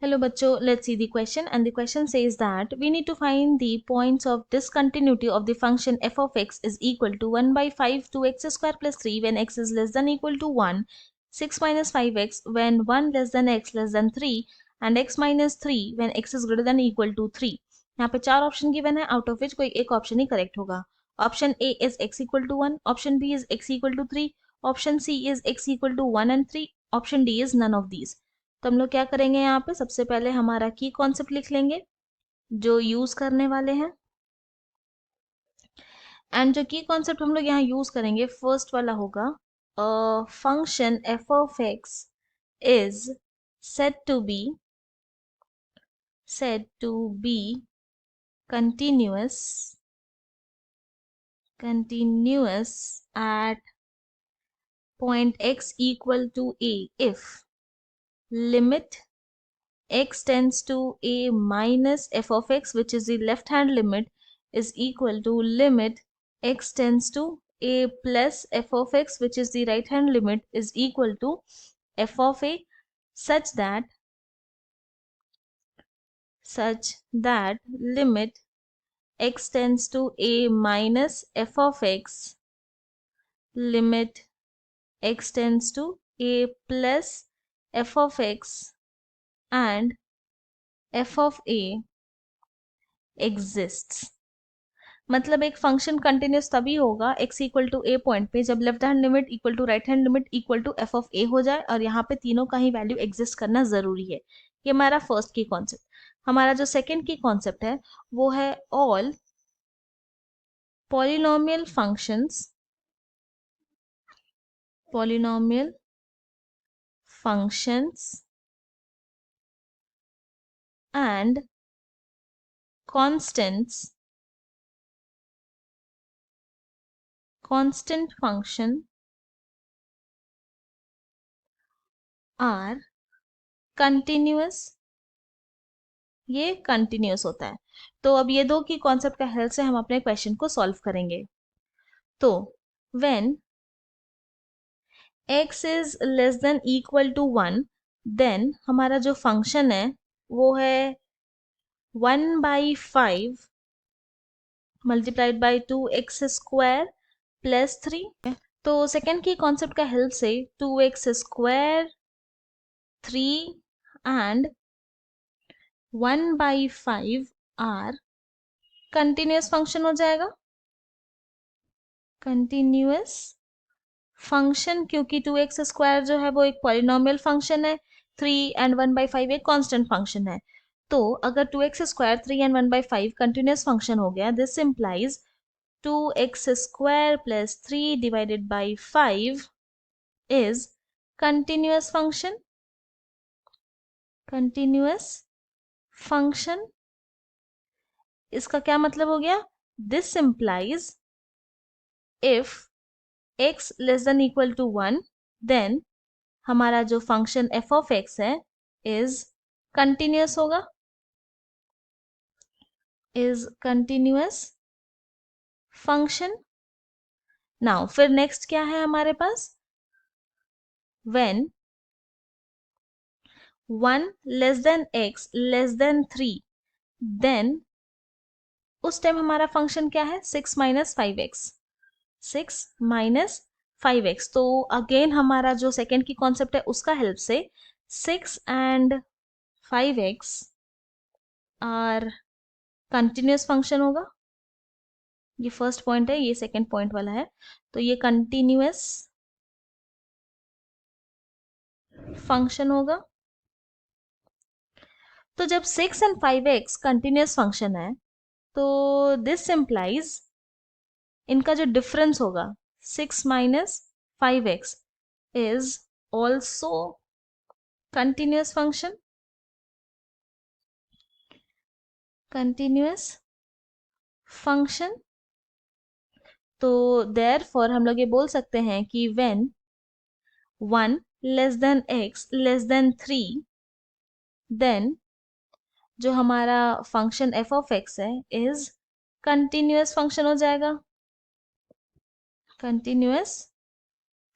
Hello bachcho, let's see the question, and the question says that we need to find the points of discontinuity of the function f of x is equal to 1 by 5 2x square plus 3 when x is less than equal to 1, 6 minus 5x when 1 less than x less than 3 and x minus 3 when x is greater than equal to 3. यहाँ पे चार option given है, out of which कोई एक option ही correct होगा. Option A is x equal to 1, option B is x equal to 3, option C is x equal to 1 and 3, option D is none of these. तो हम लोग क्या करेंगे, यहाँ पे सबसे पहले हमारा की कॉन्सेप्ट लिख लेंगे जो यूज करने वाले हैं. एंड जो की कॉन्सेप्ट हम लोग यहाँ यूज करेंगे फर्स्ट वाला होगा, function F of x is said to be continuous at point x equal to a if limit x tends to a minus f of x, which is the left hand limit, is equal to limit x tends to a plus f of x, which is the right hand limit, is equal to f of a, such that limit x tends to a minus f of x, limit x tends to a plus f of x and f of a exists. मतलब एक function continuous तभी होगा x equal to A point पे जब left hand limit equal to right hand limit equal to F of A हो जाए और यहाँ पे तीनों का ही वैल्यू एग्जिस्ट करना जरूरी है. ये हमारा फर्स्ट की कॉन्सेप्ट. हमारा जो सेकंड की कॉन्सेप्ट है वो है all polynomial functions and constant function are continuous. ये कंटिन्यूस होता है. तो अब ये दो की कॉन्सेप्ट का हेल्प से हम अपने क्वेश्चन को सॉल्व करेंगे. तो when x is less than equal to 1 then हमारा जो फंक्शन है वो है 1 by 5 multiplied by 2x square plus 3. तो सेकेंड की कॉन्सेप्ट का हेल्प से 2x square 3 and 1 by 5 are continuous function हो जाएगा. कंटिन्यूस फंक्शन क्योंकि 2x स्क्वायर जो है वो एक पॉलिनोमियल फंक्शन है, 3 एंड 1 बाई 5 एक कांस्टेंट फंक्शन है. तो अगर 2x square 3 and 1 by 5 continuous function हो गया, this implies 2x square plus 3 divided by 5 is continuous function. इसका क्या मतलब हो गया? This implies if x less than equal to 1 then हमारा जो फंक्शन f ऑफ x है इज कंटिन्यूस होगा, इज कंटिन्यूस फंक्शन. नाउ फिर नेक्स्ट क्या है हमारे पास? When 1 less than x less than 3 then उस टाइम हमारा फंक्शन क्या है? 6 माइनस 5x. 6 minus 5x. तो अगेन हमारा जो सेकेंड की कॉन्सेप्ट है उसका हेल्प से 6 and 5x are continuous function होगा. ये फर्स्ट पॉइंट है, ये सेकेंड पॉइंट वाला है. तो ये कंटिन्यूस फंक्शन होगा. तो जब 6 एंड 5x कंटिन्यूस फंक्शन है तो दिस इंप्लाइज इनका जो डिफरेंस होगा 6 minus 5x is also continuous function. Continuous function. तो देयरफॉर हम लोग ये बोल सकते हैं कि when 1 less than x less than 3 then जो हमारा फंक्शन f ऑफ x है इज कंटिन्यूस फंक्शन हो जाएगा. Continuous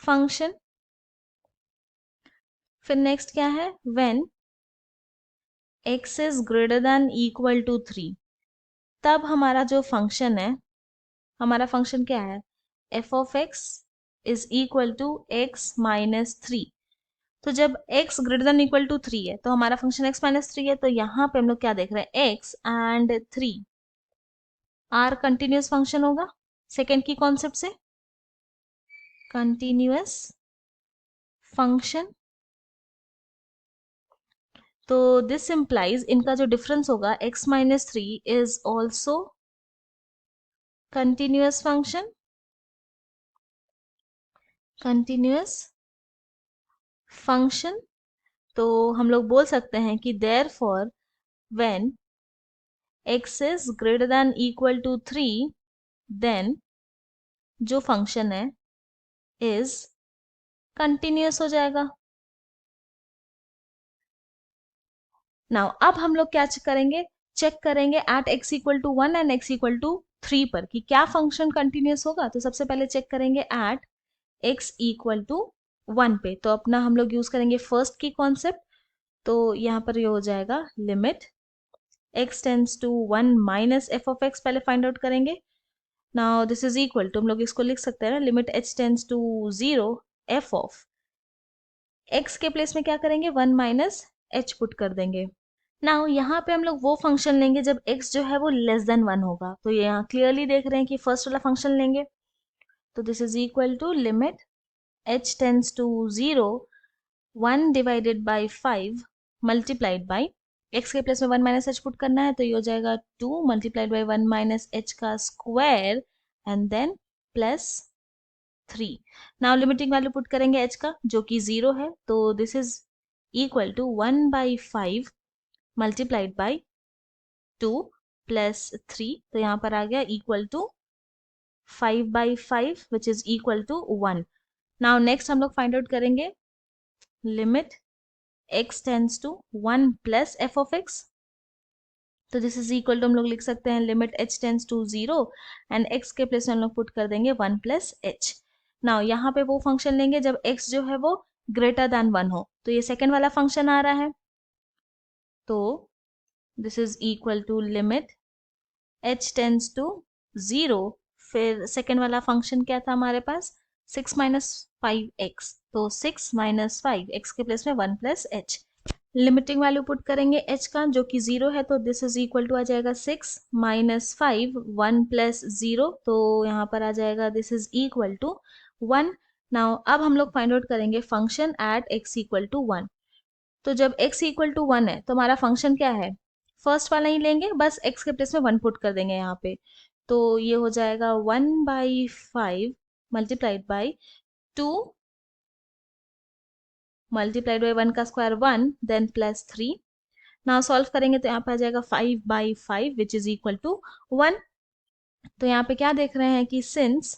function. फिर नेक्स्ट क्या है? When x is greater than equal to 3, तब हमारा जो फंक्शन है, हमारा फंक्शन क्या है, f of x is equal to x minus 3। तो जब x greater than equal to 3 है तो हमारा फंक्शन x माइनस 3 है, तो यहाँ पे हम लोग क्या देख रहे हैं, x and 3 are continuous function होगा सेकेंड की कॉन्सेप्ट से, कंटिन्यूस फंक्शन। तो दिस इम्प्लाइज इनका जो डिफरेंस होगा x minus 3 is also continuous function, continuous function. तो हम लोग बोल सकते हैं कि therefore when x is greater than equal to 3 then जो फंक्शन है इज कंटिन्यूस हो जाएगा। नाउ अब हम लोग क्या करेंगे, चेक करेंगे at x equal to 1 and x equal to 3 पर कि क्या फंक्शन कंटिन्यूस होगा। तो सबसे पहले चेक करेंगे एट x इक्वल टू 1 पे, तो अपना हम लोग यूज करेंगे फर्स्ट की कॉन्सेप्ट। तो यहाँ पर ये हो जाएगा limit x tends to 1 minus F of x, पहले फाइंड आउट करेंगे। Now this is equal to, हम लोग इसको लिख सकते हैं ना, limit h tends to 0 f of x के प्लेस में क्या करेंगे, 1 माइनस h पुट कर देंगे। नाउ यहाँ पे हम लोग वो फंक्शन लेंगे जब x जो है वो लेस देन 1 होगा। तो ये यहाँ क्लियरली देख रहे हैं कि फर्स्ट वाला फंक्शन लेंगे। तो this is equal to limit h tends to 0 1 divided by 5 multiplied by x के प्लेस में 1 माइनस h पुट करना है, तो ये हो जाएगा 2 मल्टीप्लाइड बाई 1 माइनस h का square and then plus 3। Now limiting value put करेंगे h का जो कि 0 है, तो this is equal to 1 by 5 multiplied by 2 plus 3, तो यहाँ पर आ गया equal to 5 by 5 which is equal to 1। Now next हम लोग फाइंड आउट करेंगे limit x tends to 1 plus F of x. तो दिस इज इक्वल टू हम लोग लिख सकते हैं limit h tends to 0 and x के प्लेस में हम लोग पुट कर देंगे 1 प्लस h। नाउ यहाँ पे वो फंक्शन लेंगे जब x जो है वो ग्रेटर देन 1 हो, तो ये सेकेंड वाला फंक्शन आ रहा है। तो this is equal to limit h tends to 0, फिर सेकेंड वाला फंक्शन क्या था हमारे पास, 6 माइनस 5x, तो 6 माइनस 5 x के प्लेस में 1 plus h। Limiting value put करेंगे h का जो कि 0 है, तो दिस इज इक्वल टू आ जाएगा 6 माइनस 5 1 प्लस 0, तो यहाँ पर आ जाएगा this is equal to 1। Now अब हम लोग फाइंड आउट करेंगे function at x equal to 1। तो जब x इक्वल टू 1 है तो हमारा फंक्शन क्या है, फर्स्ट वाला ही लेंगे, बस x के प्लेस में 1 पुट कर देंगे यहाँ पे। तो ये हो जाएगा 1 by 5 multiplied by 2 multiplied by 1 का square 1 then plus 3। Now solve करेंगे तो यहाँ पे आ जाएगा 5 by 5 which is equal to 1। तो यहाँ पे क्या देख रहे हैं कि since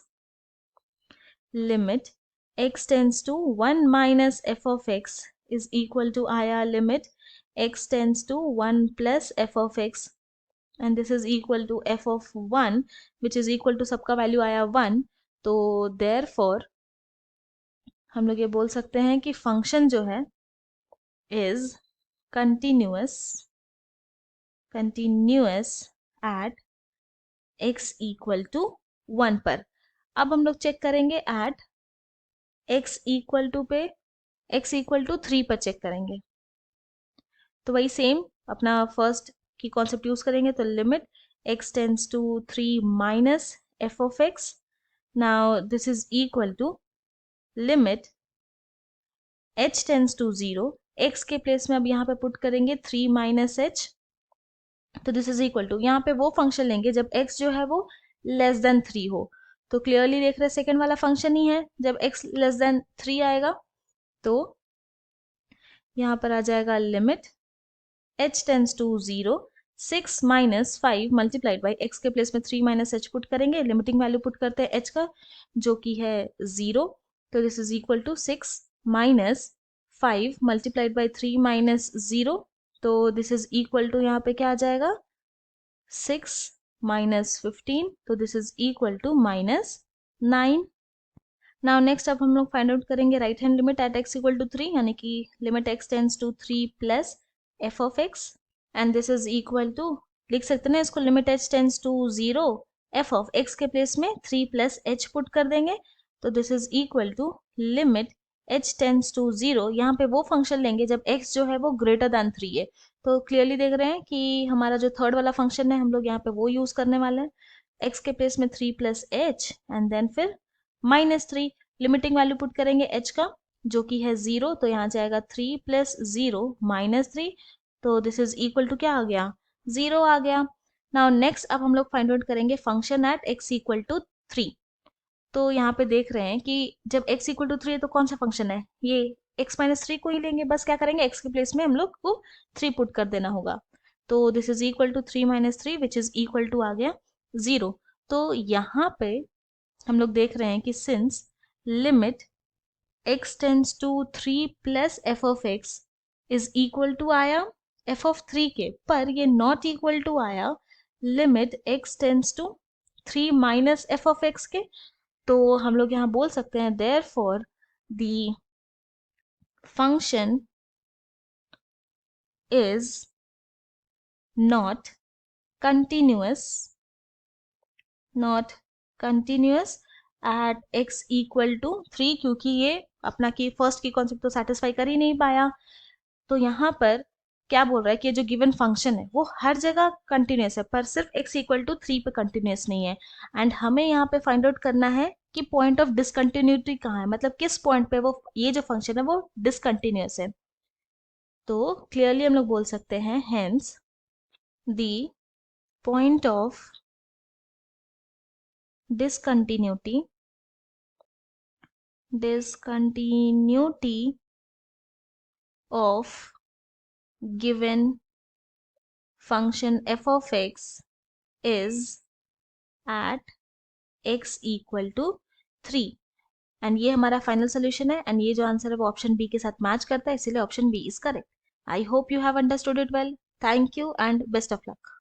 limit x tends to 1 minus F of x is equal to आया limit x tends to 1 plus F of x and this is equal to F of 1 which is equal to सबका value आया 1। तो therefore हम लोग ये बोल सकते हैं कि फंक्शन जो है is continuous at x equal to 1 पर। अब हम लोग चेक करेंगे एट x इक्वल टू पे, x इक्वल टू 3 पर चेक करेंगे। तो वही सेम अपना फर्स्ट की कॉन्सेप्ट यूज करेंगे, तो limit x tends to 3 minus F of x. Now this is equal to limit h tends to 0, x के प्लेस में अब यहाँ पे पुट करेंगे 3 माइनस h। तो दिस इज इक्वल टू, यहाँ पे वो फंक्शन लेंगे जब x जो है वो लेस देन 3 हो। तो क्लियरली देख रहे हैं सेकेंड वाला फंक्शन ही है, जब x लेस देन 3 आएगा तो यहाँ पर आ जाएगा limit h tends to 0 6 minus 5 multiplied by x के प्लेस में 3 माइनस h पुट करेंगे, लिमिटिंग वैल्यू पुट करते हैं h का जो कि है 0। तो this is equal to 6 minus 5 multiplied by 3 minus 0, तो दिस इज इक्वल टू यहाँ पे क्या आ जाएगा 6 माइनस 15, तो this is equal to minus 9। Now next अब हम लोग फाइंड आउट करेंगे right hand limit at x equal to 3, यानी कि limit x tends to 3 plus F of x. And this is equal to, लिख सकते ना इसको, limit h tends to 0, f of x के प्लेस में 3 प्लस h पुट कर देंगे, तो this is equal to limit h tends to 0, यहाँ पे वो फंक्शन लेंगे जब x जो है वो ग्रेटर दैन 3 है। तो क्लियरली देख रहे हैं कि हमारा जो थर्ड वाला फंक्शन है हम लोग यहाँ पे वो यूज करने वाले हैं, x के प्लेस में 3 प्लस h एंड देन फिर -3, लिमिटिंग वैल्यू पुट करेंगे h का जो कि है 0, तो यहाँ जाएगा 3 प्लस 0 -3, तो दिस इज इक्वल टू क्या आ गया, 0 आ गया। नाउ नेक्स्ट अब हम लोग फाइंड आउट करेंगे function at x equal to 3। तो यहाँ पे देख रहे हैं कि जब x इक्वल टू 3 है तो कौन सा फंक्शन है, ये x माइनस 3 को ही लेंगे, बस क्या करेंगे x के प्लेस में हम लोग को 3 पुट कर देना होगा, तो this is equal to 3 minus 3 which is equal to आ गया 0। तो यहाँ पे हम लोग देख रहे हैं कि since limit x tends to 3 plus f of x is equal to आया f ऑफ 3 के, पर ये नॉट इक्वल टू आया limit x tends to 3 minus f of x के, तो हम लोग यहाँ बोल सकते हैं therefore the function is not continuous at x equal to 3, क्योंकि ये अपना की फर्स्ट की कॉन्सेप्ट तो सेटिस्फाई कर ही नहीं पाया। तो यहाँ पर क्या बोल रहा है कि जो गिवन फंक्शन है वो हर जगह कंटिन्यूस है, पर सिर्फ x इक्वल टू 3 पे कंटिन्यूस नहीं है, एंड हमें यहाँ पे फाइंड आउट करना है कि पॉइंट ऑफ डिसकंटिन्यूटी कहाँ है, मतलब किस पॉइंट पे वो ये जो फंक्शन है वो डिसकंटिन्यूस है। तो क्लियरली हम लोग बोल सकते हैं hence the point of discontinuity of given function f of x is at x equal to 3, and ये हमारा फाइनल सोल्यूशन है, एंड ये जो आंसर है वो ऑप्शन बी के साथ मैच करता है, इसीलिए option B is correct. I hope you have understood it well. Thank you and best of luck.